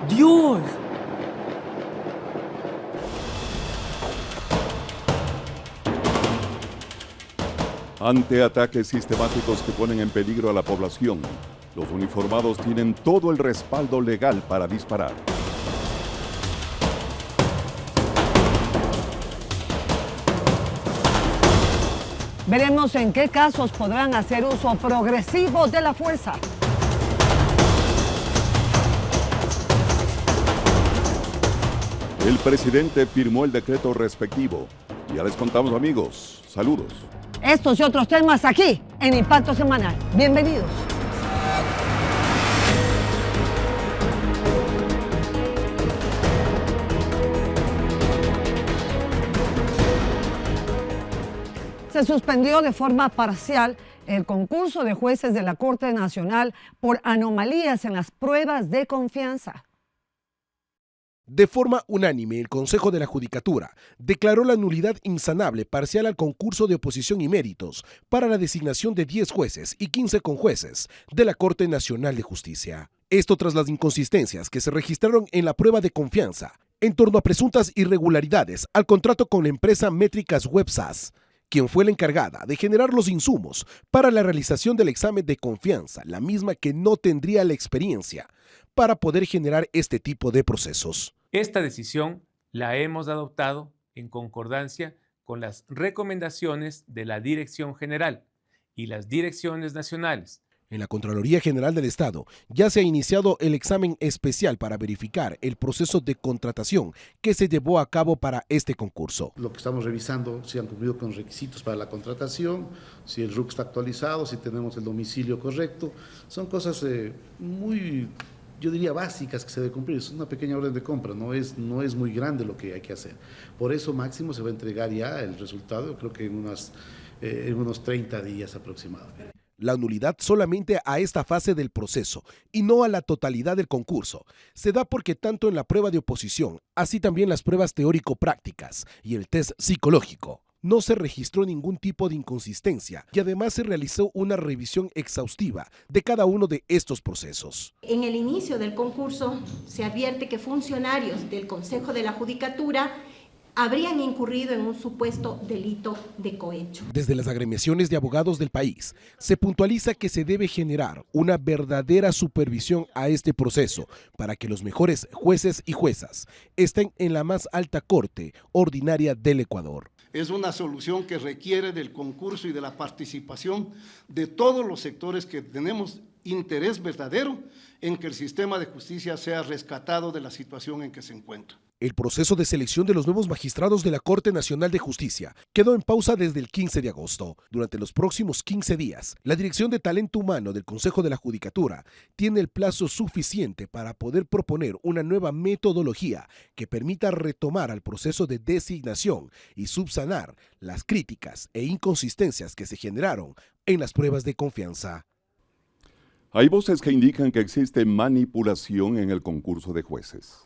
¡Dios! Ante ataques sistemáticos que ponen en peligro a la población, los uniformados tienen todo el respaldo legal para disparar. Veremos en qué casos podrán hacer uso progresivo de la fuerza. El presidente firmó el decreto respectivo. Ya les contamos, amigos. Saludos. Estos y otros temas aquí en Impacto Semanal. Bienvenidos. Se suspendió de forma parcial el concurso de jueces de la Corte Nacional por anomalías en las pruebas de confianza. De forma unánime, el Consejo de la Judicatura declaró la nulidad insanable parcial al concurso de oposición y méritos para la designación de 10 jueces y 15 conjueces de la Corte Nacional de Justicia. Esto tras las inconsistencias que se registraron en la prueba de confianza en torno a presuntas irregularidades al contrato con la empresa Métricas Web SAS, quien fue la encargada de generar los insumos para la realización del examen de confianza, la misma que no tendría la experiencia para poder generar este tipo de procesos. Esta decisión la hemos adoptado en concordancia con las recomendaciones de la Dirección General y las direcciones nacionales. En la Contraloría General del Estado ya se ha iniciado el examen especial para verificar el proceso de contratación que se llevó a cabo para este concurso. Lo que estamos revisando, si han cumplido con requisitos para la contratación, si el RUC está actualizado, si tenemos el domicilio correcto. Son cosas muy, yo diría, básicas que se debe cumplir. Es una pequeña orden de compra, no es muy grande lo que hay que hacer. Por eso máximo se va a entregar ya el resultado, creo que en unos 30 días aproximadamente. La nulidad solamente a esta fase del proceso y no a la totalidad del concurso se da porque tanto en la prueba de oposición, así también las pruebas teórico-prácticas y el test psicológico, no se registró ningún tipo de inconsistencia y además se realizó una revisión exhaustiva de cada uno de estos procesos. En el inicio del concurso se advierte que funcionarios del Consejo de la Judicatura habrían incurrido en un supuesto delito de cohecho. Desde las agremiaciones de abogados del país, se puntualiza que se debe generar una verdadera supervisión a este proceso para que los mejores jueces y juezas estén en la más alta corte ordinaria del Ecuador. Es una solución que requiere del concurso y de la participación de todos los sectores que tenemos interés verdadero en que el sistema de justicia sea rescatado de la situación en que se encuentra. El proceso de selección de los nuevos magistrados de la Corte Nacional de Justicia quedó en pausa desde el 15 de agosto. Durante los próximos 15 días, la Dirección de Talento Humano del Consejo de la Judicatura tiene el plazo suficiente para poder proponer una nueva metodología que permita retomar al proceso de designación y subsanar las críticas e inconsistencias que se generaron en las pruebas de confianza. Hay voces que indican que existe manipulación en el concurso de jueces.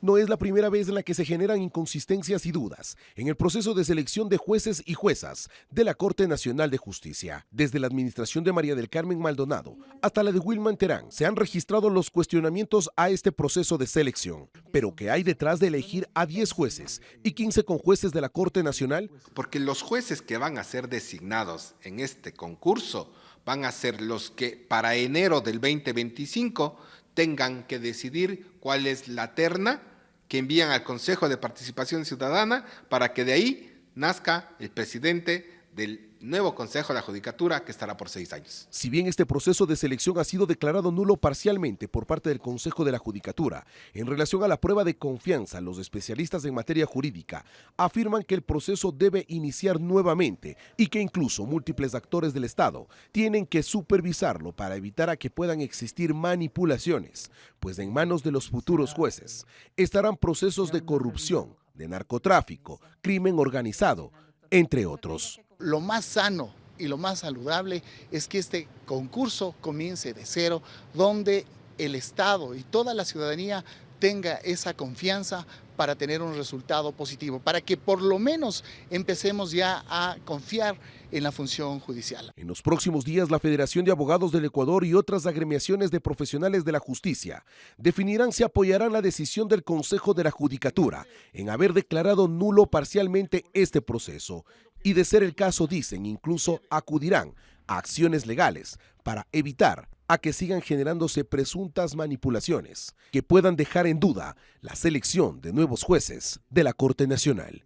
No es la primera vez en la que se generan inconsistencias y dudas en el proceso de selección de jueces y juezas de la Corte Nacional de Justicia. Desde la administración de María del Carmen Maldonado hasta la de Wilman Terán se han registrado los cuestionamientos a este proceso de selección. Pero ¿qué hay detrás de elegir a 10 jueces y 15 conjueces de la Corte Nacional? Porque los jueces que van a ser designados en este concurso van a ser los que para enero del 2025 tengan que decidir cuál es la terna que envían al Consejo de Participación Ciudadana para que de ahí nazca el presidente del nuevo Consejo de la Judicatura que estará por 6 años. Si bien este proceso de selección ha sido declarado nulo parcialmente por parte del Consejo de la Judicatura, en relación a la prueba de confianza, los especialistas en materia jurídica afirman que el proceso debe iniciar nuevamente y que incluso múltiples actores del Estado tienen que supervisarlo para evitar a que puedan existir manipulaciones, pues en manos de los futuros jueces estarán procesos de corrupción, de narcotráfico, crimen organizado, entre otros. Lo más sano y lo más saludable es que este concurso comience de cero, donde el Estado y toda la ciudadanía tenga esa confianza para tener un resultado positivo, para que por lo menos empecemos ya a confiar en la función judicial. En los próximos días, la Federación de Abogados del Ecuador y otras agremiaciones de profesionales de la justicia definirán si apoyarán la decisión del Consejo de la Judicatura en haber declarado nulo parcialmente este proceso y, de ser el caso, dicen, incluso acudirán a acciones legales para evitar a que sigan generándose presuntas manipulaciones que puedan dejar en duda la selección de nuevos jueces de la Corte Nacional.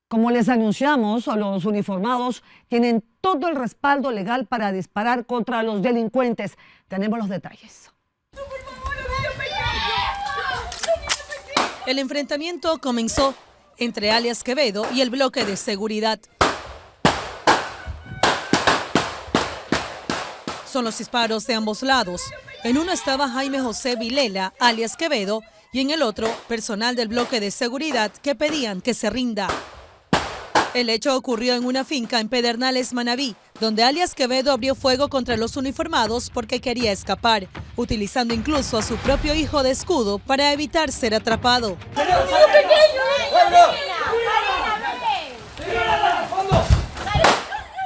Como les anunciamos, los uniformados tienen todo el respaldo legal para disparar contra los delincuentes. Tenemos los detalles. El enfrentamiento comenzó entre alias Quevedo y el bloque de seguridad. Son los disparos de ambos lados. En uno estaba Jaime José Vilela, alias Quevedo, y en el otro, personal del bloque de seguridad que pedían que se rinda. El hecho ocurrió en una finca en Pedernales, Manabí, donde alias Quevedo abrió fuego contra los uniformados porque quería escapar, utilizando incluso a su propio hijo de escudo para evitar ser atrapado.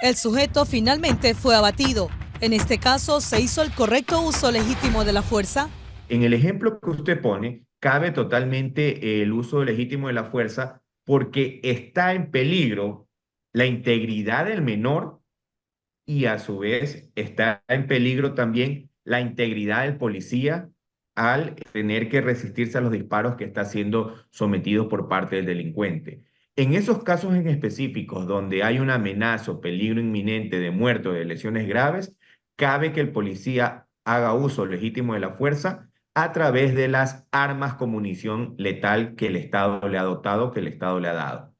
El sujeto finalmente fue abatido. En este caso, ¿se hizo el correcto uso legítimo de la fuerza? En el ejemplo que usted pone, cabe totalmente el uso legítimo de la fuerza porque está en peligro la integridad del menor y a su vez está en peligro también la integridad del policía al tener que resistirse a los disparos que está siendo sometido por parte del delincuente. En esos casos en específicos donde hay una amenaza o peligro inminente de muerte o de lesiones graves, cabe que el policía haga uso legítimo de la fuerza a través de las armas con munición letal que el Estado le ha dotado, que el Estado le ha dado.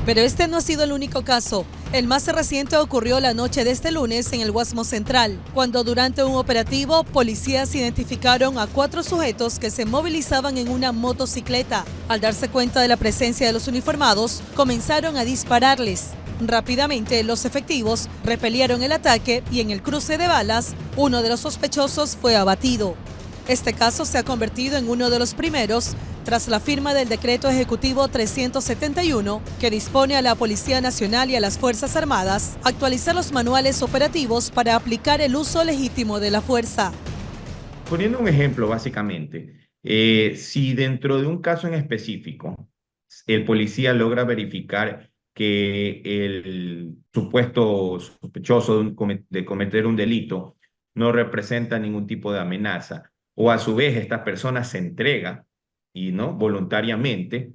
Pero este no ha sido el único caso. El más reciente ocurrió la noche de este lunes en el Guasmo Central, cuando durante un operativo, policías identificaron a 4 sujetos que se movilizaban en una motocicleta. Al darse cuenta de la presencia de los uniformados, comenzaron a dispararles. Rápidamente, los efectivos repelieron el ataque y en el cruce de balas, uno de los sospechosos fue abatido. Este caso se ha convertido en uno de los primeros tras la firma del Decreto Ejecutivo 371, que dispone a la Policía Nacional y a las Fuerzas Armadas actualizar los manuales operativos para aplicar el uso legítimo de la fuerza. Poniendo un ejemplo, básicamente, si dentro de un caso en específico el policía logra verificar que el supuesto sospechoso de cometer un delito no representa ningún tipo de amenaza, o a su vez esta persona se entrega y no voluntariamente,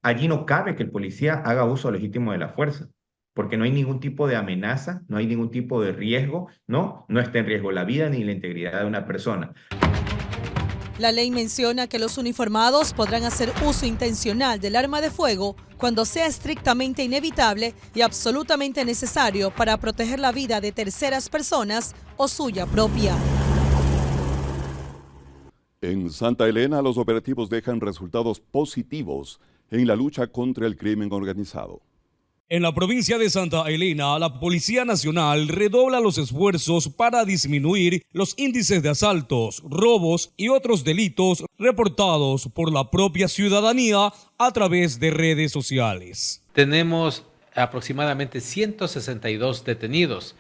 allí no cabe que el policía haga uso legítimo de la fuerza, porque no hay ningún tipo de amenaza, no hay ningún tipo de riesgo, no está en riesgo la vida ni la integridad de una persona. La ley menciona que los uniformados podrán hacer uso intencional del arma de fuego cuando sea estrictamente inevitable y absolutamente necesario para proteger la vida de terceras personas o suya propia. En Santa Elena, los operativos dejan resultados positivos en la lucha contra el crimen organizado. En la provincia de Santa Elena, la Policía Nacional redobla los esfuerzos para disminuir los índices de asaltos, robos y otros delitos reportados por la propia ciudadanía a través de redes sociales. Tenemos aproximadamente 162 detenidos,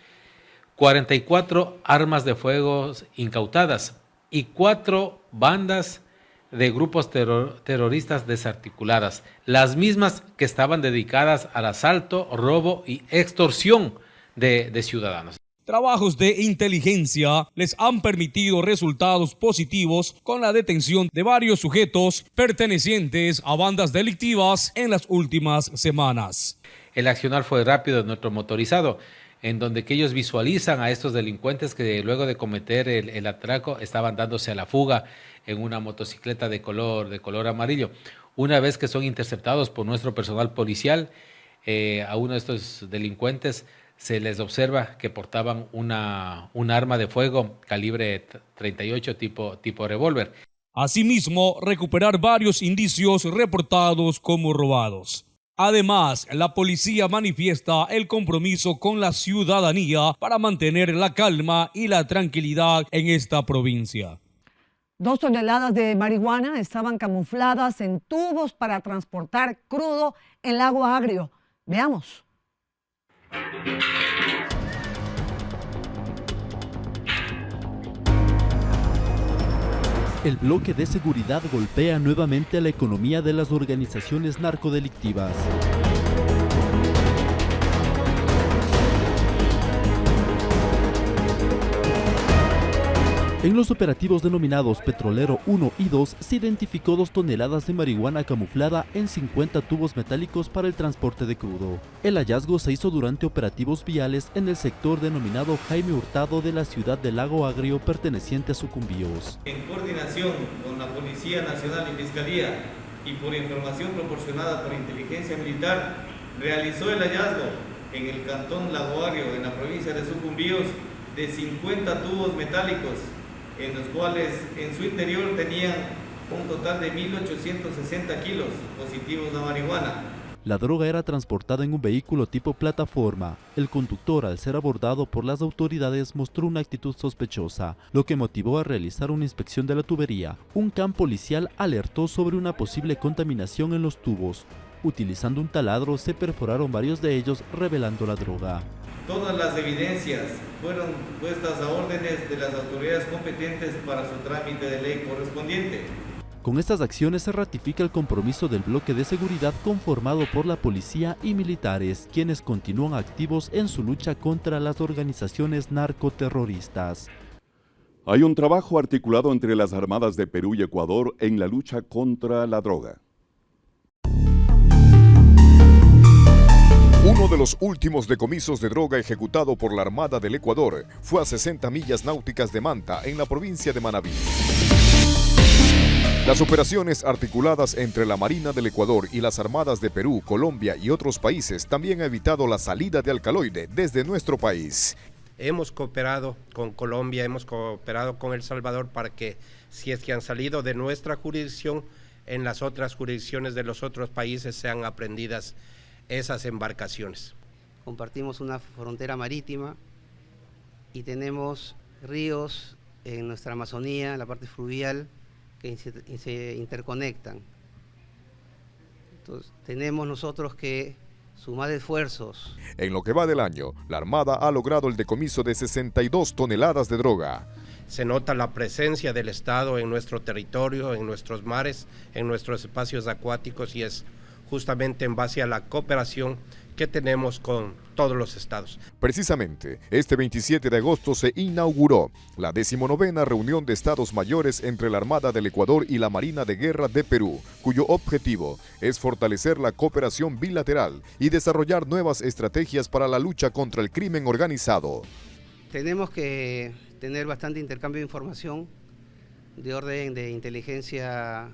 44 armas de fuego incautadas y 4 bandas de grupos terroristas desarticuladas, las mismas que estaban dedicadas al asalto, robo y extorsión de ciudadanos. Trabajos de inteligencia les han permitido resultados positivos con la detención de varios sujetos pertenecientes a bandas delictivas en las últimas semanas. El accionar fue rápido de nuestro motorizado, en donde que ellos visualizan a estos delincuentes que luego de cometer el atraco estaban dándose a la fuga en una motocicleta de color amarillo. Una vez que son interceptados por nuestro personal policial, a uno de estos delincuentes se les observa que portaban una arma de fuego calibre 38 tipo revólver. Asimismo, recuperar varios indicios reportados como robados. Además, la policía manifiesta el compromiso con la ciudadanía para mantener la calma y la tranquilidad en esta provincia. 2 toneladas de marihuana estaban camufladas en tubos para transportar crudo en Lago Agrio. Veamos. El bloque de seguridad golpea nuevamente a la economía de las organizaciones narcodelictivas. En los operativos denominados Petrolero 1 y 2 se identificó 2 toneladas de marihuana camuflada en 50 tubos metálicos para el transporte de crudo. El hallazgo se hizo durante operativos viales en el sector denominado Jaime Hurtado de la ciudad de Lago Agrio perteneciente a Sucumbíos. En coordinación con la Policía Nacional y Fiscalía y por información proporcionada por Inteligencia Militar, realizó el hallazgo en el cantón Lago Agrio, en la provincia de Sucumbíos, de 50 tubos metálicos, en los cuales en su interior tenían un total de 1.860 kilos positivos de marihuana. La droga era transportada en un vehículo tipo plataforma. El conductor, al ser abordado por las autoridades, mostró una actitud sospechosa, lo que motivó a realizar una inspección de la tubería. Un can policial alertó sobre una posible contaminación en los tubos. Utilizando un taladro se perforaron varios de ellos, revelando la droga. Todas las evidencias fueron puestas a órdenes de las autoridades competentes para su trámite de ley correspondiente. Con estas acciones se ratifica el compromiso del bloque de seguridad conformado por la policía y militares, quienes continúan activos en su lucha contra las organizaciones narcoterroristas. Hay un trabajo articulado entre las armadas de Perú y Ecuador en la lucha contra la droga. Uno de los últimos decomisos de droga ejecutado por la Armada del Ecuador fue a 60 millas náuticas de Manta, en la provincia de Manabí. Las operaciones articuladas entre la Marina del Ecuador y las Armadas de Perú, Colombia y otros países también ha evitado la salida de alcaloide desde nuestro país. Hemos cooperado con Colombia, hemos cooperado con El Salvador para que, si es que han salido de nuestra jurisdicción, en las otras jurisdicciones de los otros países sean aprehendidas esas embarcaciones. Compartimos una frontera marítima y tenemos ríos en nuestra Amazonía, en la parte fluvial, que se interconectan. Entonces, tenemos nosotros que sumar esfuerzos. En lo que va del año, la Armada ha logrado el decomiso de 62 toneladas de droga. Se nota la presencia del Estado en nuestro territorio, en nuestros mares, en nuestros espacios acuáticos, y es justamente en base a la cooperación que tenemos con todos los estados. Precisamente, este 27 de agosto se inauguró la 19ª reunión de Estados Mayores entre la Armada del Ecuador y la Marina de Guerra de Perú, cuyo objetivo es fortalecer la cooperación bilateral y desarrollar nuevas estrategias para la lucha contra el crimen organizado. Tenemos que tener bastante intercambio de información de orden de inteligencia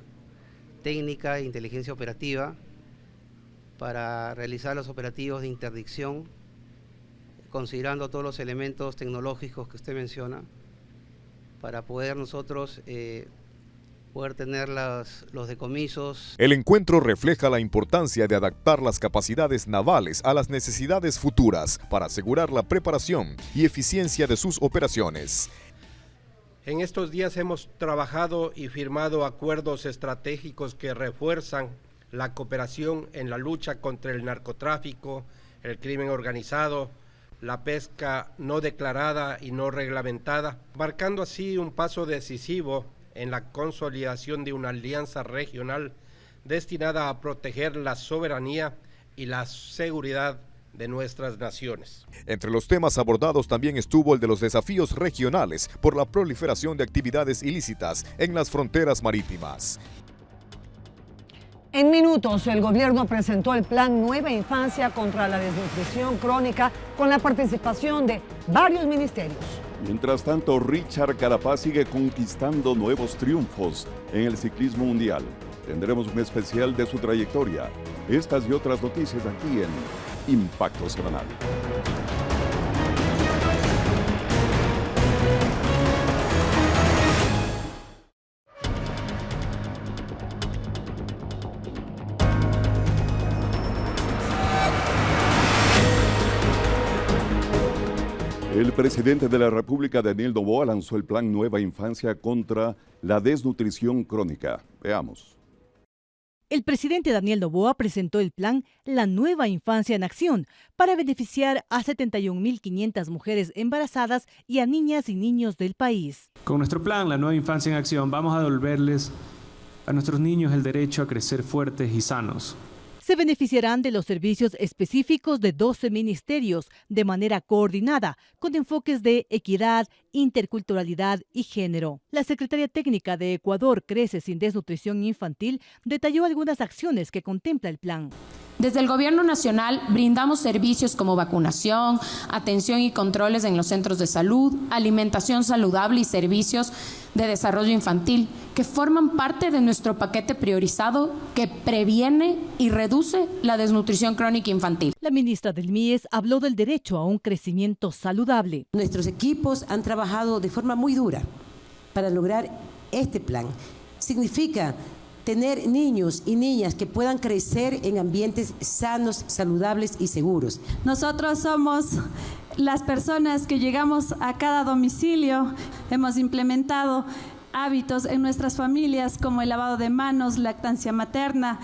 técnica e inteligencia operativa, para realizar los operativos de interdicción, considerando todos los elementos tecnológicos que usted menciona, para poder nosotros poder tener los decomisos. El encuentro refleja la importancia de adaptar las capacidades navales a las necesidades futuras para asegurar la preparación y eficiencia de sus operaciones. En estos días hemos trabajado y firmado acuerdos estratégicos que refuerzan la cooperación en la lucha contra el narcotráfico, el crimen organizado, la pesca no declarada y no reglamentada, marcando así un paso decisivo en la consolidación de una alianza regional destinada a proteger la soberanía y la seguridad de nuestras naciones. Entre los temas abordados también estuvo el de los desafíos regionales por la proliferación de actividades ilícitas en las fronteras marítimas. En minutos, el gobierno presentó el Plan Nueva Infancia contra la desnutrición crónica con la participación de varios ministerios. Mientras tanto, Richard Carapaz sigue conquistando nuevos triunfos en el ciclismo mundial. Tendremos un especial de su trayectoria. Estas y otras noticias aquí en Impacto Semanal. El presidente de la República, Daniel Noboa, lanzó el plan Nueva Infancia contra la desnutrición crónica. Veamos. El presidente Daniel Noboa presentó el plan La Nueva Infancia en Acción para beneficiar a 71.500 mujeres embarazadas y a niñas y niños del país. Con nuestro plan La Nueva Infancia en Acción vamos a devolverles a nuestros niños el derecho a crecer fuertes y sanos. Se beneficiarán de los servicios específicos de 12 ministerios de manera coordinada, con enfoques de equidad, interculturalidad y género. La secretaria técnica de Ecuador Crece sin Desnutrición Infantil detalló algunas acciones que contempla el plan. Desde el Gobierno Nacional brindamos servicios como vacunación, atención y controles en los centros de salud, alimentación saludable y servicios de desarrollo infantil, que forman parte de nuestro paquete priorizado que previene y reduce la desnutrición crónica infantil. La ministra del MIES habló del derecho a un crecimiento saludable. Nuestros equipos han trabajado de forma muy dura para lograr este plan. Significa tener niños y niñas que puedan crecer en ambientes sanos, saludables y seguros. Nosotros somos las personas que llegamos a cada domicilio. Hemos implementado hábitos en nuestras familias como el lavado de manos, lactancia materna,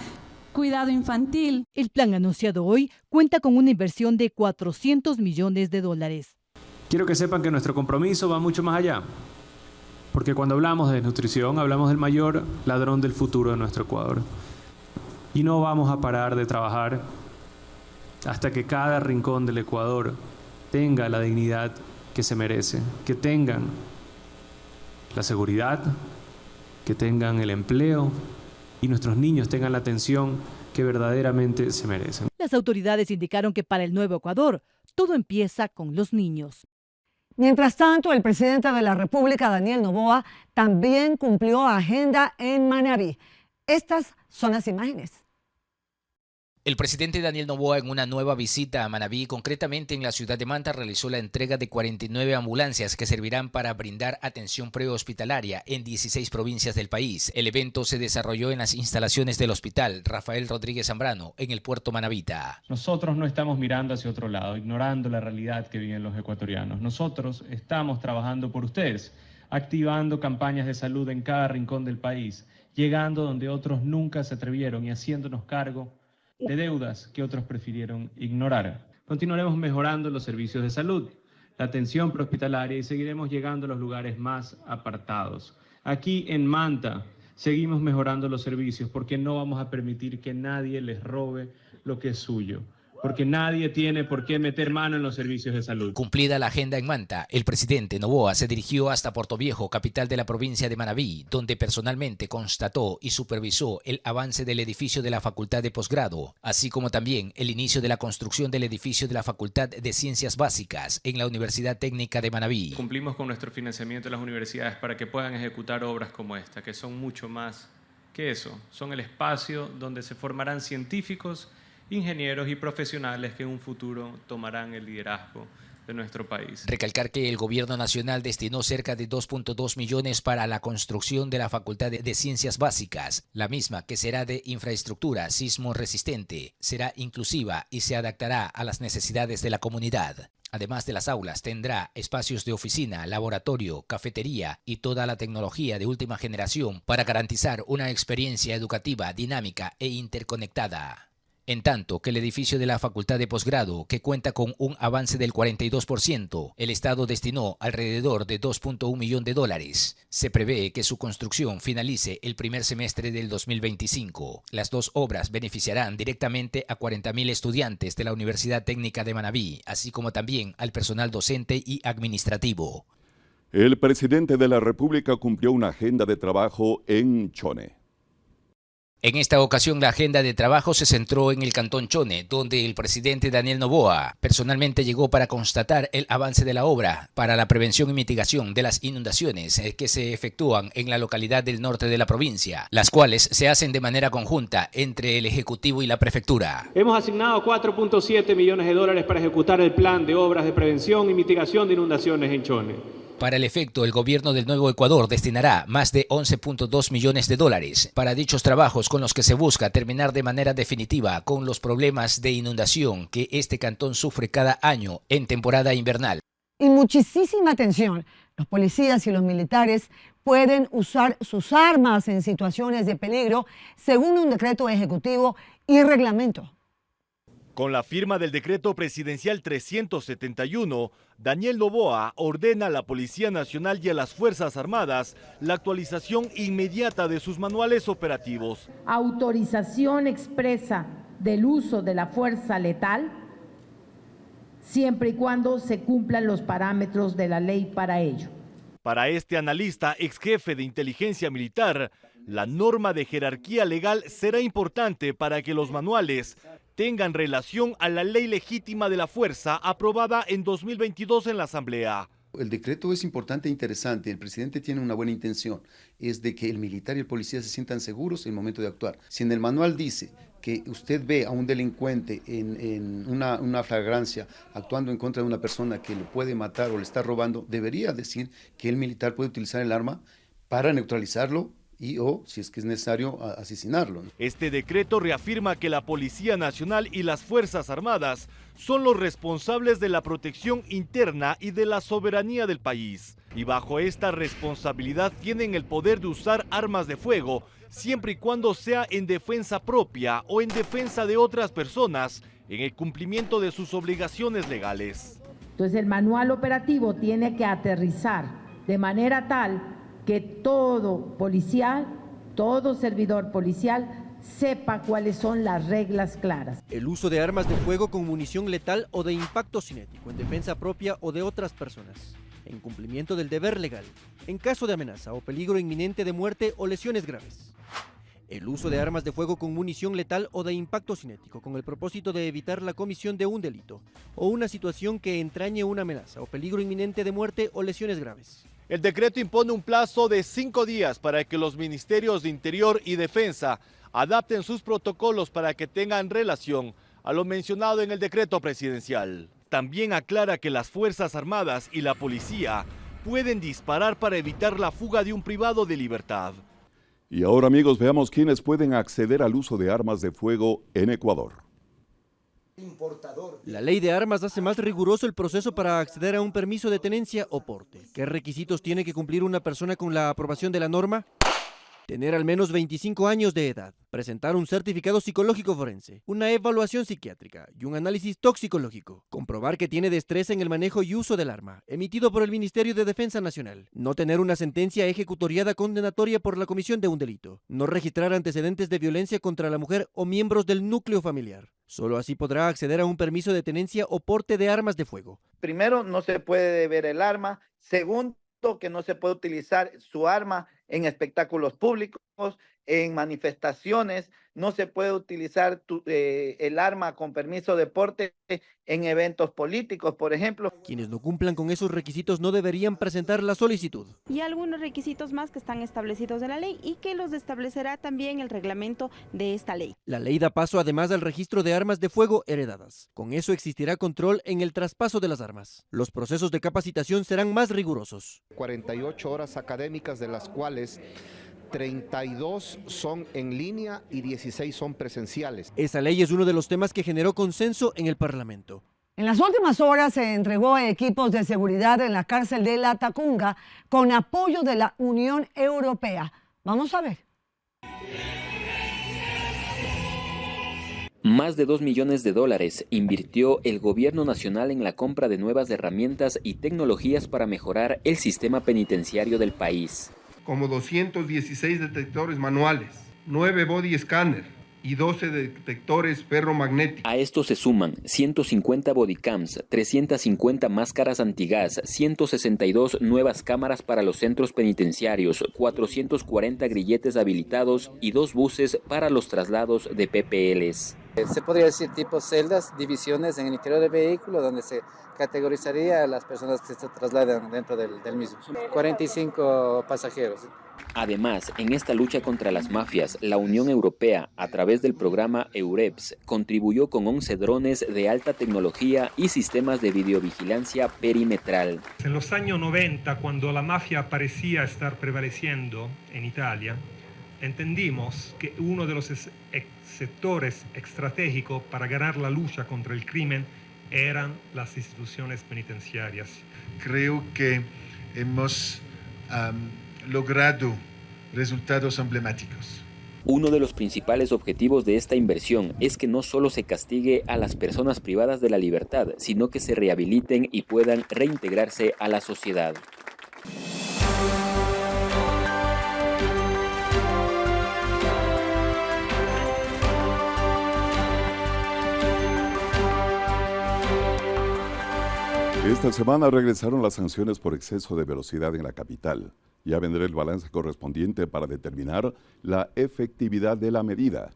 cuidado infantil. El plan anunciado hoy cuenta con una inversión de $400 millones. Quiero que sepan que nuestro compromiso va mucho más allá. Porque cuando hablamos de desnutrición, hablamos del mayor ladrón del futuro de nuestro Ecuador. Y no vamos a parar de trabajar hasta que cada rincón del Ecuador tenga la dignidad que se merece, que tengan la seguridad, que tengan el empleo y nuestros niños tengan la atención que verdaderamente se merecen. Las autoridades indicaron que para el Nuevo Ecuador, todo empieza con los niños. Mientras tanto, el presidente de la República, Daniel Noboa, también cumplió agenda en Manabí. Estas son las imágenes. El presidente Daniel Noboa, en una nueva visita a Manabí, concretamente en la ciudad de Manta, realizó la entrega de 49 ambulancias que servirán para brindar atención prehospitalaria en 16 provincias del país. El evento se desarrolló en las instalaciones del Hospital Rafael Rodríguez Zambrano, en el puerto manabita. Nosotros no estamos mirando hacia otro lado, ignorando la realidad que viven los ecuatorianos. Nosotros estamos trabajando por ustedes, activando campañas de salud en cada rincón del país, llegando donde otros nunca se atrevieron y haciéndonos cargo de deudas que otros prefirieron ignorar. Continuaremos mejorando los servicios de salud, la atención prehospitalaria y seguiremos llegando a los lugares más apartados. Aquí en Manta seguimos mejorando los servicios porque no vamos a permitir que nadie les robe lo que es suyo, porque nadie tiene por qué meter mano en los servicios de salud. Cumplida la agenda en Manta, el presidente Noboa se dirigió hasta Portoviejo, capital de la provincia de Manabí, donde personalmente constató y supervisó el avance del edificio de la Facultad de Posgrado, así como también el inicio de la construcción del edificio de la Facultad de Ciencias Básicas en la Universidad Técnica de Manabí. Cumplimos con nuestro financiamiento de las universidades para que puedan ejecutar obras como esta, que son mucho más que eso. Son el espacio donde se formarán científicos, ingenieros y profesionales que en un futuro tomarán el liderazgo de nuestro país. Recalcar que el gobierno nacional destinó cerca de 2.2 millones para la construcción de la Facultad de Ciencias Básicas, la misma que será de infraestructura sismo resistente, será inclusiva y se adaptará a las necesidades de la comunidad. Además de las aulas, tendrá espacios de oficina, laboratorio, cafetería y toda la tecnología de última generación para garantizar una experiencia educativa dinámica e interconectada. En tanto que el edificio de la Facultad de Posgrado, que cuenta con un avance del 42%, el Estado destinó alrededor de $2.1 millones. Se prevé que su construcción finalice el primer semestre del 2025. Las dos obras beneficiarán directamente a 40.000 estudiantes de la Universidad Técnica de Manabí, así como también al personal docente y administrativo. El presidente de la República cumplió una agenda de trabajo en Chone. En esta ocasión la agenda de trabajo se centró en el Cantón Chone, donde el presidente Daniel Noboa personalmente llegó para constatar el avance de la obra para la prevención y mitigación de las inundaciones que se efectúan en la localidad del norte de la provincia, las cuales se hacen de manera conjunta entre el Ejecutivo y la Prefectura. Hemos asignado $4.7 millones para ejecutar el plan de obras de prevención y mitigación de inundaciones en Chone. Para el efecto, el gobierno del Nuevo Ecuador destinará más de $11.2 millones para dichos trabajos con los que se busca terminar de manera definitiva con los problemas de inundación que este cantón sufre cada año en temporada invernal. Y muchísima atención, los policías y los militares pueden usar sus armas en situaciones de peligro según un decreto ejecutivo y reglamento. Con la firma del decreto presidencial 371, Daniel Noboa ordena a la Policía Nacional y a las Fuerzas Armadas la actualización inmediata de sus manuales operativos. Autorización expresa del uso de la fuerza letal, siempre y cuando se cumplan los parámetros de la ley para ello. Para este analista, ex jefe de inteligencia militar, la norma de jerarquía legal será importante para que los manuales tengan relación a la ley legítima de la fuerza aprobada en 2022 en la Asamblea. El decreto es importante e interesante. El presidente tiene una buena intención, es de que el militar y el policía se sientan seguros en el momento de actuar. Si en el manual dice que usted ve a un delincuente en una flagrancia actuando en contra de una persona que lo puede matar o le está robando, debería decir que el militar puede utilizar el arma para neutralizarlo o, si es que es necesario, asesinarlo. Este decreto reafirma que la Policía Nacional y las Fuerzas Armadas son los responsables de la protección interna y de la soberanía del país. Y bajo esta responsabilidad tienen el poder de usar armas de fuego, siempre y cuando sea en defensa propia o en defensa de otras personas, en el cumplimiento de sus obligaciones legales. Entonces el manual operativo tiene que aterrizar de manera tal que todo policial, todo servidor policial sepa cuáles son las reglas claras. El uso de armas de fuego con munición letal o de impacto cinético en defensa propia o de otras personas, en cumplimiento del deber legal, en caso de amenaza o peligro inminente de muerte o lesiones graves. El uso de armas de fuego con munición letal o de impacto cinético con el propósito de evitar la comisión de un delito o una situación que entrañe una amenaza o peligro inminente de muerte o lesiones graves. El decreto impone un plazo de 5 días para que los ministerios de Interior y Defensa adapten sus protocolos para que tengan relación a lo mencionado en el decreto presidencial. También aclara que las Fuerzas Armadas y la policía pueden disparar para evitar la fuga de un privado de libertad. Y ahora, amigos, veamos quiénes pueden acceder al uso de armas de fuego en Ecuador. La ley de armas hace más riguroso el proceso para acceder a un permiso de tenencia o porte. ¿Qué requisitos tiene que cumplir una persona con la aprobación de la norma? Tener al menos 25 años de edad, presentar un certificado psicológico forense, una evaluación psiquiátrica y un análisis toxicológico, comprobar que tiene destreza en el manejo y uso del arma, emitido por el Ministerio de Defensa Nacional, no tener una sentencia ejecutoriada condenatoria por la comisión de un delito, no registrar antecedentes de violencia contra la mujer o miembros del núcleo familiar. Solo así podrá acceder a un permiso de tenencia o porte de armas de fuego. Primero, no se puede ver el arma. Segundo, que no se puede utilizar su arma en espectáculos públicos, en manifestaciones, no se puede utilizar el arma con permiso de porte en eventos políticos, por ejemplo. Quienes no cumplan con esos requisitos no deberían presentar la solicitud. Y algunos requisitos más que están establecidos en la ley y que los establecerá también el reglamento de esta ley. La ley da paso además al registro de armas de fuego heredadas. Con eso existirá control en el traspaso de las armas. Los procesos de capacitación serán más rigurosos. 48 horas académicas, de las cuales 32 son en línea y 16 son presenciales. Esa ley es uno de los temas que generó consenso en el Parlamento. En las últimas horas se entregó equipos de seguridad en la cárcel de La Tacunga con apoyo de la Unión Europea. Vamos a ver. Más de $2 millones invirtió el gobierno nacional en la compra de nuevas herramientas y tecnologías para mejorar el sistema penitenciario del país. Como 216 detectores manuales, 9 body scanner y 12 detectores ferromagnéticos. A esto se suman 150 bodycams, 350 máscaras antigas, 162 nuevas cámaras para los centros penitenciarios, 440 grilletes habilitados y 2 buses para los traslados de PPLs. Se podría decir tipo celdas, divisiones en el interior del vehículo donde se categorizaría a las personas que se trasladan dentro del mismo. 45 pasajeros. Además, en esta lucha contra las mafias, la Unión Europea, a través del programa EUREPS, contribuyó con 11 drones de alta tecnología y sistemas de videovigilancia perimetral. En los años 90, cuando la mafia parecía estar prevaleciendo en Italia, entendimos que uno de los sectores estratégicos para ganar la lucha contra el crimen eran las instituciones penitenciarias. Creo que hemos logrado resultados emblemáticos. Uno de los principales objetivos de esta inversión es que no solo se castigue a las personas privadas de la libertad, sino que se rehabiliten y puedan reintegrarse a la sociedad. Esta semana regresaron las sanciones por exceso de velocidad en la capital. Ya vendrá el balance correspondiente para determinar la efectividad de la medida.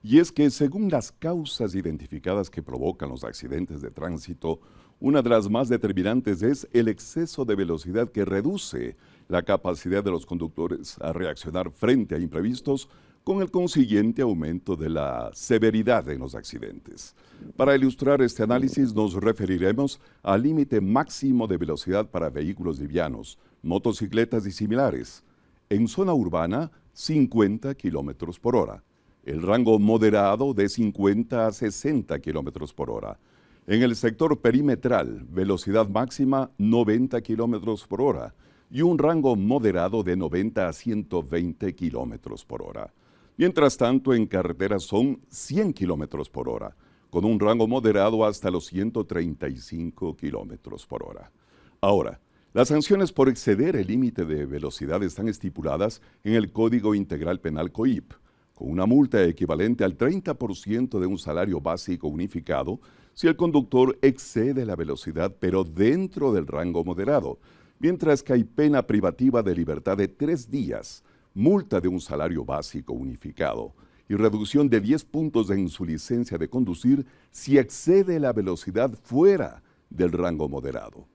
Y es que según las causas identificadas que provocan los accidentes de tránsito, una de las más determinantes es el exceso de velocidad que reduce la capacidad de los conductores a reaccionar frente a imprevistos, con el consiguiente aumento de la severidad en los accidentes. Para ilustrar este análisis nos referiremos al límite máximo de velocidad para vehículos livianos, motocicletas y similares. En zona urbana, 50 km por hora. El rango moderado de 50 a 60 km por hora. En el sector perimetral, velocidad máxima 90 km por hora y un rango moderado de 90 a 120 km por hora. Mientras tanto, en carreteras son 100 km por hora, con un rango moderado hasta los 135 km por hora. Ahora, las sanciones por exceder el límite de velocidad están estipuladas en el Código Integral Penal COIP, con una multa equivalente al 30% de un salario básico unificado si el conductor excede la velocidad pero dentro del rango moderado, mientras que hay pena privativa de libertad de 3 días, multa de un salario básico unificado y reducción de 10 puntos en su licencia de conducir si excede la velocidad fuera del rango moderado.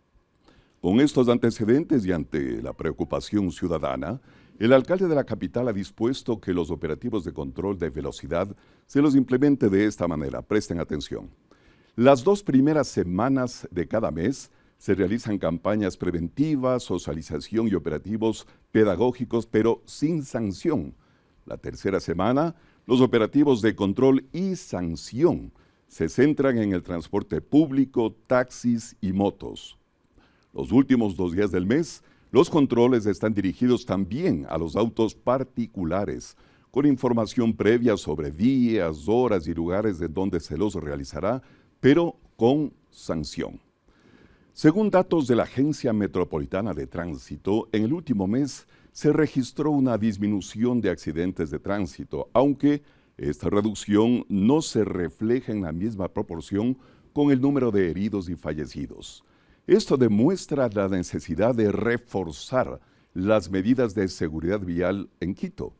Con estos antecedentes y ante la preocupación ciudadana, el alcalde de la capital ha dispuesto que los operativos de control de velocidad se los implemente de esta manera. Presten atención. Las 2 primeras semanas de cada mes se realizan campañas preventivas, socialización y operativos pedagógicos, pero sin sanción. La tercera semana, los operativos de control y sanción se centran en el transporte público, taxis y motos. Los últimos 2 días del mes, los controles están dirigidos también a los autos particulares, con información previa sobre días, horas y lugares de donde se los realizará, pero con sanción. Según datos de la Agencia Metropolitana de Tránsito, en el último mes se registró una disminución de accidentes de tránsito, aunque esta reducción no se refleja en la misma proporción con el número de heridos y fallecidos. Esto demuestra la necesidad de reforzar las medidas de seguridad vial en Quito.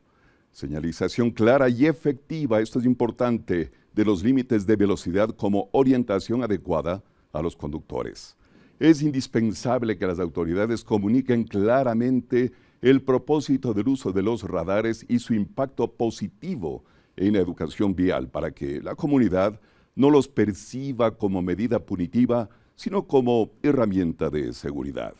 Señalización clara y efectiva, esto es importante, de los límites de velocidad como orientación adecuada a los conductores. Es indispensable que las autoridades comuniquen claramente el propósito del uso de los radares y su impacto positivo en la educación vial para que la comunidad no los perciba como medida punitiva, sino como herramienta de seguridad.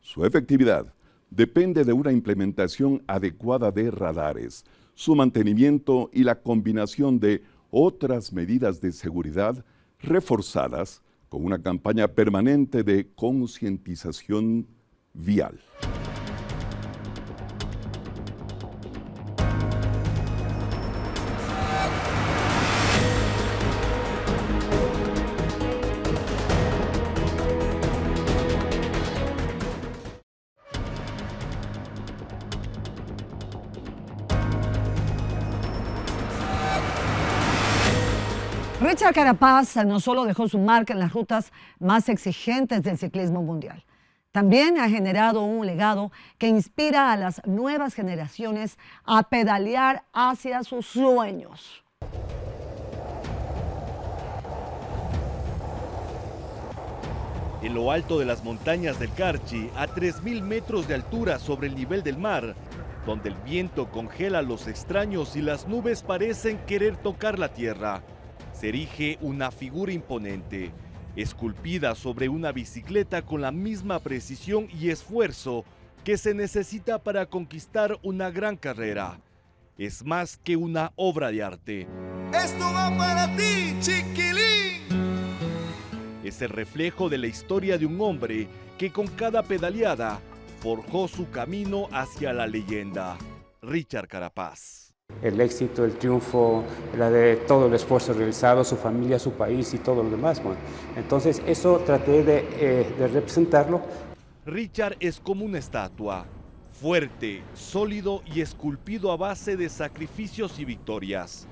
Su efectividad depende de una implementación adecuada de radares, su mantenimiento y la combinación de otras medidas de seguridad reforzadas con una campaña permanente de concientización vial. Richard Carapaz no solo dejó su marca en las rutas más exigentes del ciclismo mundial, también ha generado un legado que inspira a las nuevas generaciones a pedalear hacia sus sueños. En lo alto de las montañas del Carchi, a 3.000 metros de altura sobre el nivel del mar, donde el viento congela los extraños y las nubes parecen querer tocar la tierra, se erige una figura imponente, esculpida sobre una bicicleta con la misma precisión y esfuerzo que se necesita para conquistar una gran carrera. Es más que una obra de arte. Esto va para ti, chiquilín. Es el reflejo de la historia de un hombre que con cada pedaleada forjó su camino hacia la leyenda. Richard Carapaz. El éxito, el triunfo, de todo el esfuerzo realizado, su familia, su país y todo lo demás. Bueno, entonces eso traté de representarlo. Richard es como una estatua, fuerte, sólido y esculpido a base de sacrificios y victorias.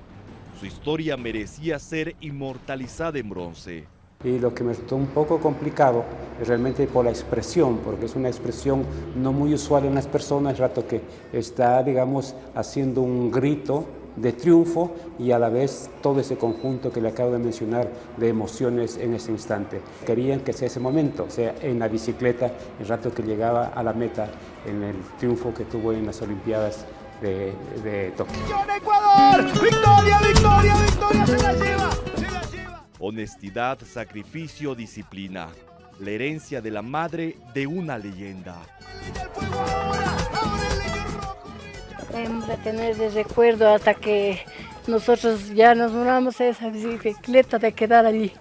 Su historia merecía ser inmortalizada en bronce. Y lo que me resultó un poco complicado es realmente por la expresión, porque es una expresión no muy usual en las personas, el rato que está, digamos, haciendo un grito de triunfo y a la vez todo ese conjunto que le acabo de mencionar de emociones en ese instante. Querían que sea ese momento, o sea, en la bicicleta, el rato que llegaba a la meta en el triunfo que tuvo en las Olimpiadas de Tokio. ¡Ecuador! ¡Victoria, victoria, victoria! ¡Se la lleva! Honestidad, sacrificio, disciplina. La herencia de la madre de una leyenda. Siempre tener de recuerdo hasta que nosotros ya nos muramos esa bicicleta de quedar allí.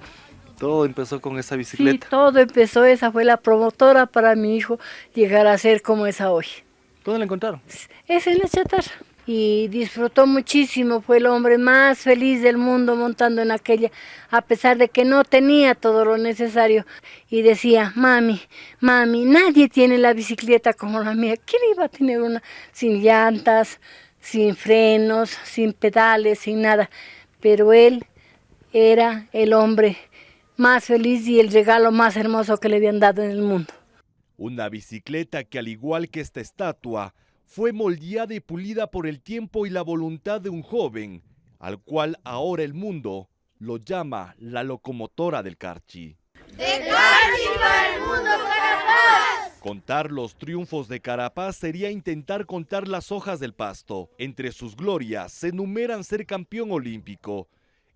Todo empezó con esa bicicleta. Sí, todo empezó, esa fue la promotora para mi hijo llegar a ser como es hoy. ¿Dónde la encontraron? Es en la chatarra. Y disfrutó muchísimo, fue el hombre más feliz del mundo montando en aquella, a pesar de que no tenía todo lo necesario. Y decía, mami, nadie tiene la bicicleta como la mía. ¿Quién iba a tener una sin llantas, sin frenos, sin pedales, sin nada? Pero él era el hombre más feliz y el regalo más hermoso que le habían dado en el mundo. Una bicicleta que, al igual que esta estatua, fue moldeada y pulida por el tiempo y la voluntad de un joven, al cual ahora el mundo lo llama la locomotora del Carchi. ¡De Carchi para el mundo, Carapaz! Contar los triunfos de Carapaz sería intentar contar las hojas del pasto. Entre sus glorias se enumeran ser campeón olímpico.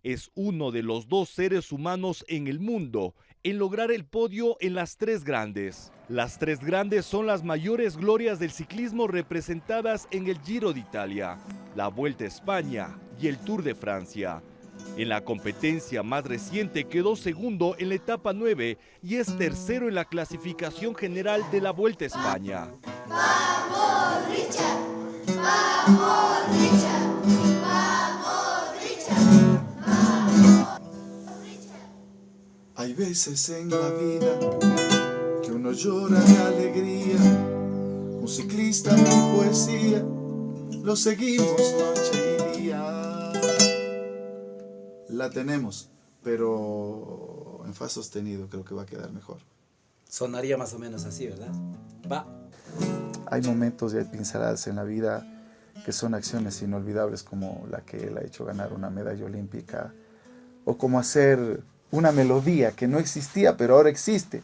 Es uno de los 2 seres humanos en el mundo en lograr el podio en las 3 grandes. Las 3 grandes son las mayores glorias del ciclismo representadas en el Giro de Italia, la Vuelta a España y el Tour de Francia. En la competencia más reciente quedó segundo en la etapa 9 y es tercero en la clasificación general de la Vuelta a España. ¡Vamos, Richard! ¡Vamos, Richard! ¡Vamos, Richard! ¡Vamos, Richard! Hay veces en la vida que uno llora de alegría, un ciclista mi poesía, lo seguimos noche y día. La tenemos, pero en fa sostenido creo que va a quedar mejor. Sonaría más o menos así, ¿verdad? Va. Hay momentos y hay pinceladas en la vida que son acciones inolvidables, como la que él ha hecho ganar una medalla olímpica, o como hacer una melodía que no existía pero ahora existe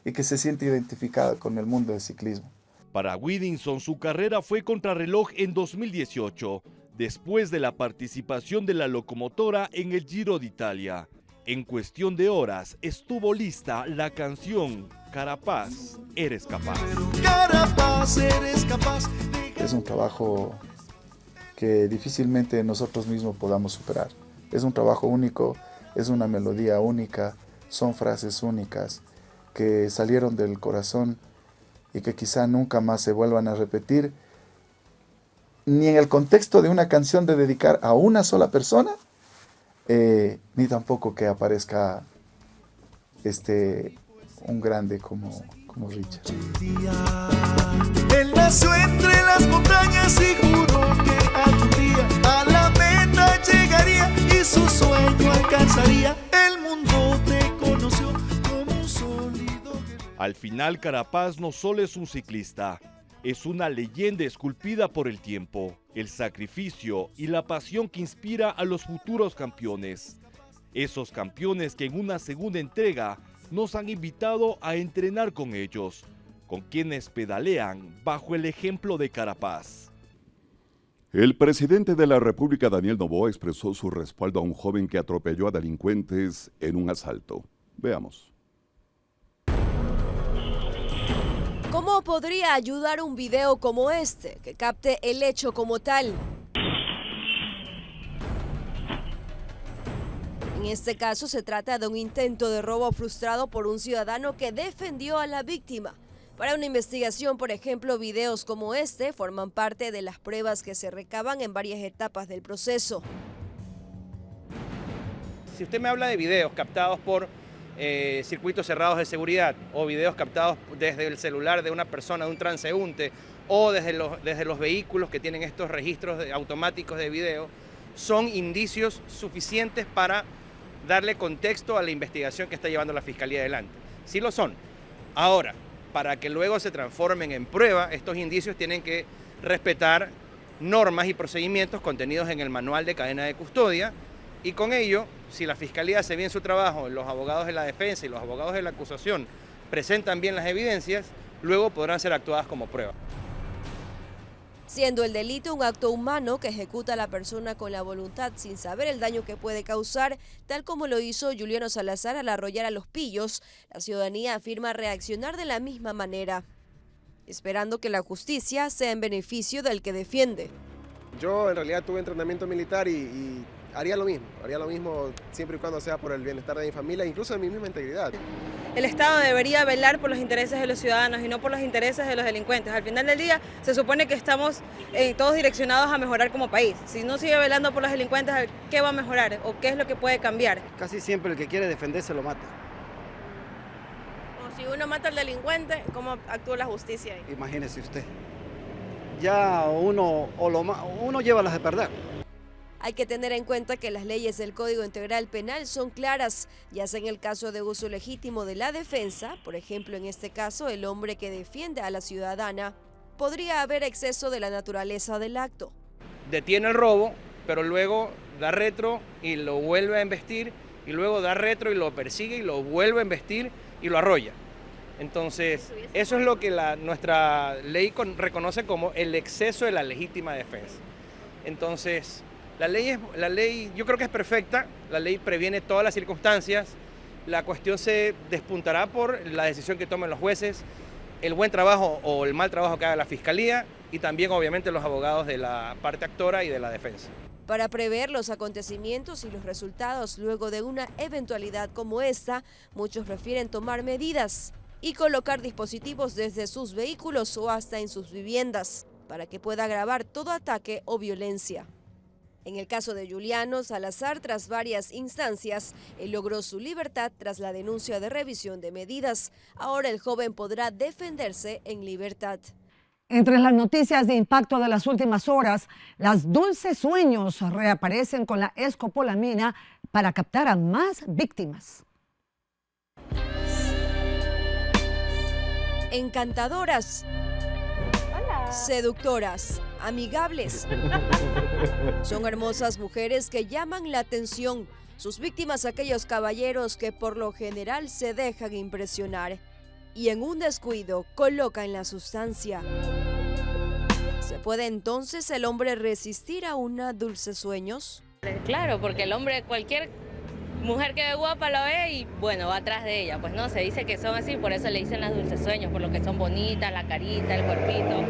y que se siente identificada con el mundo del ciclismo. Para Widinson, su carrera fue contrarreloj en 2018, después de la participación de la locomotora en el Giro de Italia. En cuestión de horas estuvo lista la canción Carapaz, eres capaz. Carapaz, eres capaz. Es un trabajo que difícilmente nosotros mismos podamos superar. Es un trabajo único, es una melodía única, son frases únicas que salieron del corazón y que quizá nunca más se vuelvan a repetir, ni en el contexto de una canción de dedicar a una sola persona, ni tampoco que aparezca un grande como Richard. Él nació entre las montañas y juró que algún día a la meta llegaría y su sueño alcanzaría. El mundo te conoció como un sólido guerrero. Al final, Carapaz no solo es un ciclista, es una leyenda esculpida por el tiempo, el sacrificio y la pasión que inspira a los futuros campeones. Esos campeones que en una segunda entrega nos han invitado a entrenar con ellos, con quienes pedalean bajo el ejemplo de Carapaz. El presidente de la República, Daniel Noboa, expresó su respaldo a un joven que atropelló a delincuentes en un asalto. Veamos. ¿Cómo podría ayudar un video como este, que capte el hecho como tal? En este caso se trata de un intento de robo frustrado por un ciudadano que defendió a la víctima. Para una investigación, por ejemplo, videos como este forman parte de las pruebas que se recaban en varias etapas del proceso. Si usted me habla de videos captados por circuitos cerrados de seguridad o videos captados desde el celular de una persona, de un transeúnte o desde los vehículos que tienen estos registros automáticos de video, son indicios suficientes para darle contexto a la investigación que está llevando la Fiscalía adelante. Sí lo son. Ahora, para que luego se transformen en prueba, estos indicios tienen que respetar normas y procedimientos contenidos en el Manual de Cadena de Custodia, y con ello, si la Fiscalía hace bien su trabajo, los abogados de la defensa y los abogados de la acusación presentan bien las evidencias, luego podrán ser actuadas como prueba. Siendo el delito un acto humano que ejecuta a la persona con la voluntad sin saber el daño que puede causar, tal como lo hizo Juliano Salazar al arrollar a los pillos, la ciudadanía afirma reaccionar de la misma manera, esperando que la justicia sea en beneficio del que defiende. Yo en realidad tuve entrenamiento militar y haría lo mismo siempre y cuando sea por el bienestar de mi familia, incluso de mi misma integridad. El Estado debería velar por los intereses de los ciudadanos y no por los intereses de los delincuentes. Al final del día se supone que estamos todos direccionados a mejorar como país. Si no sigue velando por los delincuentes, ¿qué va a mejorar o qué es lo que puede cambiar? Casi siempre el que quiere defenderse lo mata. O si uno mata al delincuente, ¿cómo actúa la justicia ahí? Imagínese usted. Ya uno lleva las de perder. Hay que tener en cuenta que las leyes del Código Integral Penal son claras, ya sea en el caso de uso legítimo de la defensa, por ejemplo en este caso el hombre que defiende a la ciudadana, podría haber exceso de la naturaleza del acto. Detiene el robo, pero luego da retro y lo vuelve a embestir, y luego da retro y lo persigue y lo vuelve a embestir y lo arrolla. Entonces, eso es lo que nuestra ley reconoce como el exceso de la legítima defensa. Entonces, la ley yo creo que es perfecta, la ley previene todas las circunstancias, la cuestión se despuntará por la decisión que tomen los jueces, el buen trabajo o el mal trabajo que haga la Fiscalía y también obviamente los abogados de la parte actora y de la defensa. Para prever los acontecimientos y los resultados luego de una eventualidad como esta, muchos prefieren tomar medidas y colocar dispositivos desde sus vehículos o hasta en sus viviendas para que pueda grabar todo ataque o violencia. En el caso de Juliano Salazar, tras varias instancias, él logró su libertad tras la denuncia de revisión de medidas. Ahora el joven podrá defenderse en libertad. Entre las noticias de impacto de las últimas horas, las Dulces Sueños reaparecen con la escopolamina para captar a más víctimas. Encantadoras, seductoras, amigables. Son hermosas mujeres que llaman la atención. Sus víctimas, aquellos caballeros que por lo general se dejan impresionar y en un descuido colocan la sustancia. ¿Se puede entonces el hombre resistir a una Dulces Sueños? Claro, porque el hombre, cualquier mujer que ve guapa la ve y bueno, va atrás de ella. Pues no, se dice que son así, por eso le dicen las Dulces Sueños, por lo que son bonitas, la carita, el cuerpito.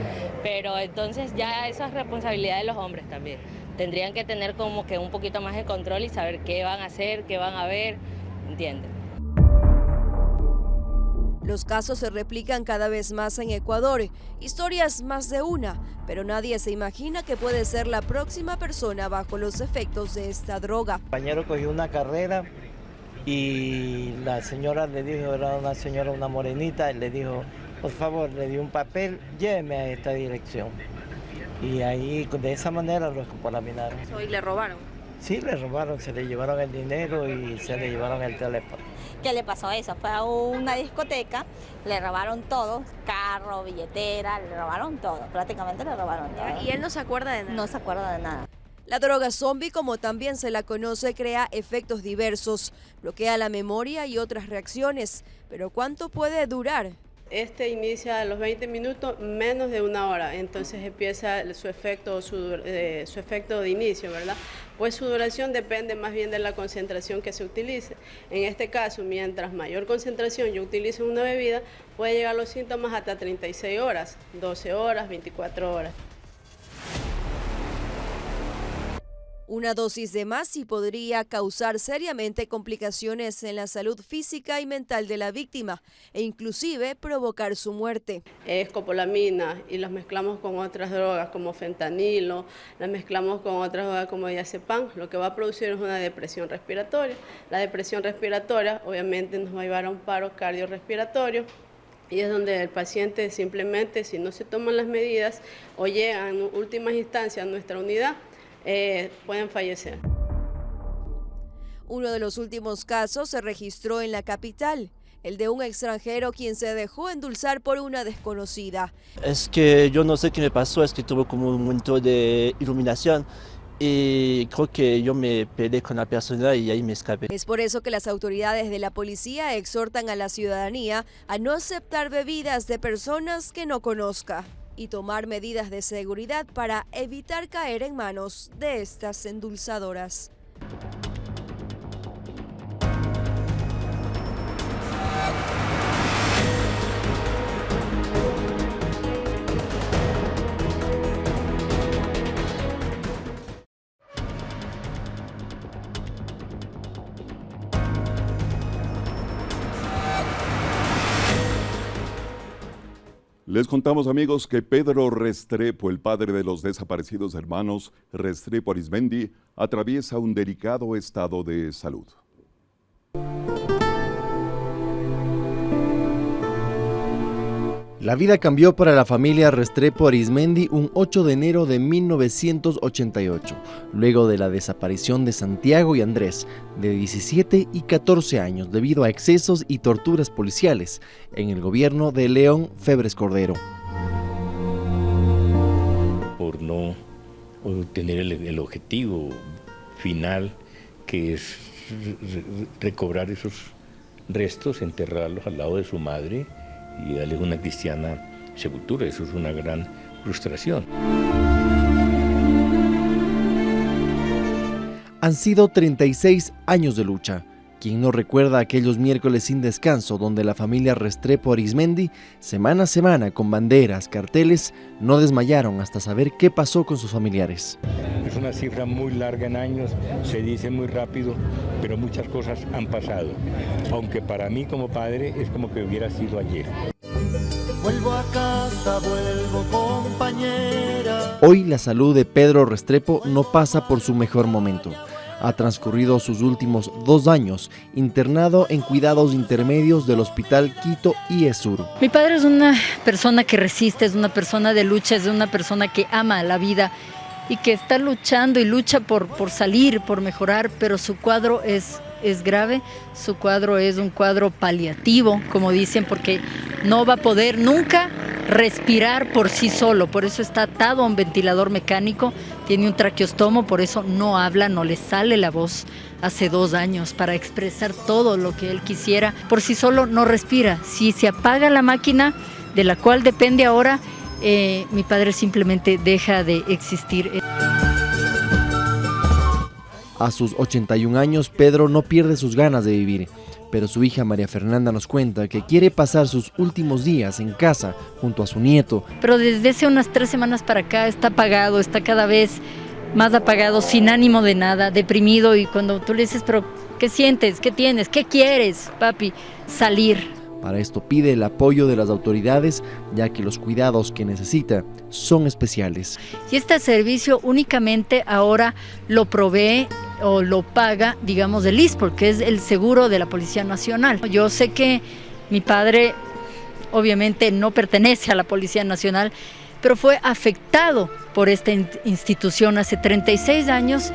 Pero entonces ya eso es responsabilidad de los hombres también. Tendrían que tener como que un poquito más de control y saber qué van a hacer, qué van a ver, ¿entienden? Los casos se replican cada vez más en Ecuador, historias más de una, pero nadie se imagina que puede ser la próxima persona bajo los efectos de esta droga. El compañero cogió una carrera y la señora le dijo, era una señora, una morenita, y le dijo, por favor, le dio un papel, lléveme a esta dirección. Y ahí de esa manera lo escopolaminaron. ¿Y le robaron? Sí, le robaron, se le llevaron el dinero y se le llevaron el teléfono. ¿Qué le pasó eso? Fue a una discoteca, le robaron todo, carro, billetera, le robaron todo, prácticamente le robaron todo. ¿Y él no se acuerda de nada? No se acuerda de nada. La droga zombie, como también se la conoce, crea efectos diversos, bloquea la memoria y otras reacciones, pero ¿cuánto puede durar? Este inicia a los 20 minutos, menos de una hora, entonces empieza su efecto de inicio, ¿verdad? Pues su duración depende más bien de la concentración que se utilice. En este caso, mientras mayor concentración yo utilice una bebida, puede llegar los síntomas hasta 36 horas, 12 horas, 24 horas. Una dosis de más y podría causar seriamente complicaciones en la salud física y mental de la víctima e inclusive provocar su muerte. Es escopolamina y las mezclamos con otras drogas como fentanilo, las mezclamos con otras drogas como diazepam, lo que va a producir es una depresión respiratoria. La depresión respiratoria obviamente nos va a llevar a un paro cardiorrespiratorio. Y es donde el paciente simplemente, si no se toman las medidas o llegan en últimas instancias a nuestra unidad, pueden fallecer. Uno de los últimos casos se registró en la capital, el de un extranjero quien se dejó endulzar por una desconocida. Es que yo no sé qué me pasó, es que tuve como un momento de iluminación y creo que yo me peleé con la persona y ahí me escapé. Es por eso que las autoridades de la policía exhortan a la ciudadanía a no aceptar bebidas de personas que no conozca y tomar medidas de seguridad para evitar caer en manos de estas endulzadoras. Les contamos, amigos, que Pedro Restrepo, el padre de los desaparecidos hermanos Restrepo Arizmendi, atraviesa un delicado estado de salud. La vida cambió para la familia Restrepo Arizmendi un 8 de enero de 1988, luego de la desaparición de Santiago y Andrés, de 17 y 14 años, debido a excesos y torturas policiales en el gobierno de León Febres Cordero. Por no obtener el objetivo final, que es recobrar esos restos, enterrarlos al lado de su madre y darle una cristiana sepultura. Eso es una gran frustración. Han sido 36 años de lucha. ¿Quién no recuerda aquellos miércoles sin descanso donde la familia Restrepo Arizmendi, semana a semana con banderas, carteles, no desmayaron hasta saber qué pasó con sus familiares? Es una cifra muy larga en años, se dice muy rápido, pero muchas cosas han pasado. Aunque para mí como padre es como que hubiera sido ayer. Vuelvo a casa, vuelvo compañera. Hoy la salud de Pedro Restrepo no pasa por su mejor momento. Ha transcurrido sus últimos 2 años internado en cuidados intermedios del Hospital Quito y Esur. Mi padre es una persona que resiste, es una persona de lucha, es una persona que ama la vida y que está luchando y lucha por salir, por mejorar, pero su cuadro es grave, su cuadro es un cuadro paliativo, como dicen, porque no va a poder nunca respirar por sí solo, por eso está atado a un ventilador mecánico, tiene un traqueostomo, por eso no habla, no le sale la voz hace 2 años para expresar todo lo que él quisiera, por sí solo no respira. Si se apaga la máquina de la cual depende ahora, mi padre simplemente deja de existir. A sus 81 años, Pedro no pierde sus ganas de vivir, pero su hija María Fernanda nos cuenta que quiere pasar sus últimos días en casa junto a su nieto. Pero desde hace unas 3 semanas para acá está apagado, está cada vez más apagado, sin ánimo de nada, deprimido, y cuando tú le dices, pero ¿qué sientes? ¿Qué tienes? ¿Qué quieres, papi? Salir. Para esto pide el apoyo de las autoridades, ya que los cuidados que necesita son especiales. Y este servicio únicamente ahora lo provee o lo paga, digamos, el ISPOL, que es el seguro de la Policía Nacional. Yo sé que mi padre obviamente no pertenece a la Policía Nacional, pero fue afectado por esta institución hace 36 años,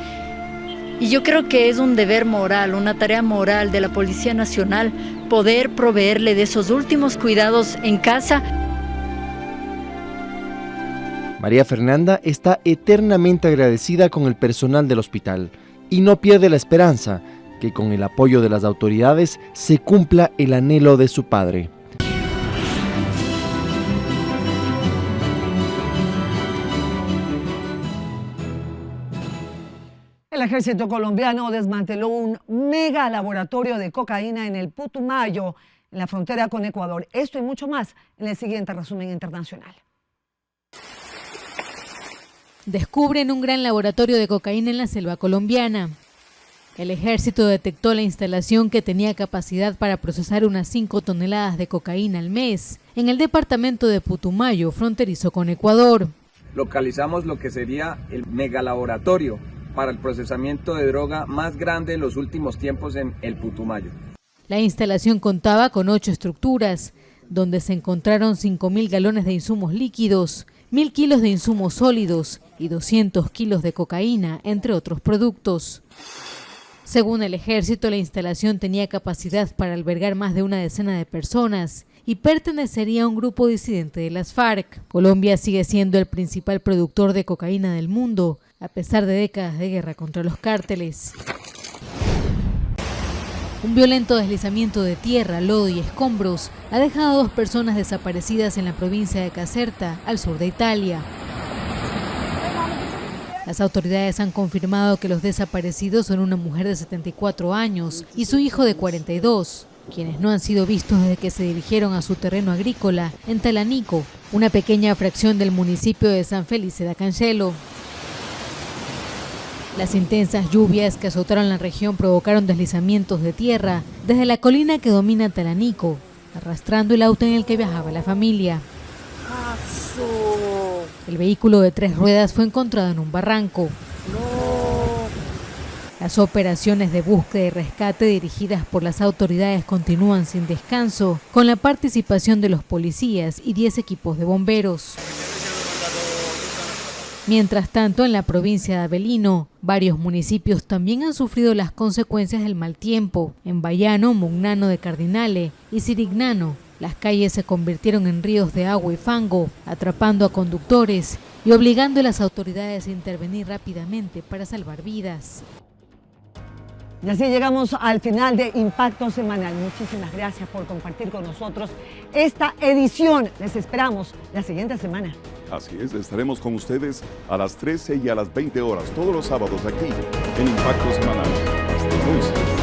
y yo creo que es un deber moral, una tarea moral de la Policía Nacional poder proveerle de esos últimos cuidados en casa. María Fernanda está eternamente agradecida con el personal del hospital y no pierde la esperanza que con el apoyo de las autoridades se cumpla el anhelo de su padre. El ejército colombiano desmanteló un mega laboratorio de cocaína en el Putumayo, en la frontera con Ecuador. Esto y mucho más en el siguiente resumen internacional. Descubren un gran laboratorio de cocaína en la selva colombiana. El ejército detectó la instalación que tenía capacidad para procesar unas 5 toneladas de cocaína al mes en el departamento de Putumayo, fronterizo con Ecuador. Localizamos lo que sería el megalaboratorio para el procesamiento de droga más grande en los últimos tiempos en el Putumayo. La instalación contaba con 8 estructuras, donde se encontraron 5.000 galones de insumos líquidos, 1.000 kilos de insumos sólidos y 200 kilos de cocaína, entre otros productos. Según el ejército, la instalación tenía capacidad para albergar más de una decena de personas y pertenecería a un grupo disidente de las FARC. Colombia sigue siendo el principal productor de cocaína del mundo, a pesar de décadas de guerra contra los cárteles. Un violento deslizamiento de tierra, lodo y escombros ha dejado a 2 personas desaparecidas en la provincia de Caserta, al sur de Italia. Las autoridades han confirmado que los desaparecidos son una mujer de 74 años y su hijo de 42, quienes no han sido vistos desde que se dirigieron a su terreno agrícola en Talanico, una pequeña fracción del municipio de San Felice da Cancelo. Las intensas lluvias que azotaron la región provocaron deslizamientos de tierra desde la colina que domina Talanico, arrastrando el auto en el que viajaba la familia. El vehículo de 3 ruedas fue encontrado en un barranco. Las operaciones de búsqueda y rescate dirigidas por las autoridades continúan sin descanso, con la participación de los policías y 10 equipos de bomberos. Mientras tanto, en la provincia de Avelino, varios municipios también han sufrido las consecuencias del mal tiempo. En Bayano, Mugnano de Cardinale y Sirignano, las calles se convirtieron en ríos de agua y fango, atrapando a conductores y obligando a las autoridades a intervenir rápidamente para salvar vidas. Y así llegamos al final de Impacto Semanal. Muchísimas gracias por compartir con nosotros esta edición. Les esperamos la siguiente semana. Así es, estaremos con ustedes a las 13 y a las 20 horas, todos los sábados aquí en Impacto Semanal. Hasta entonces.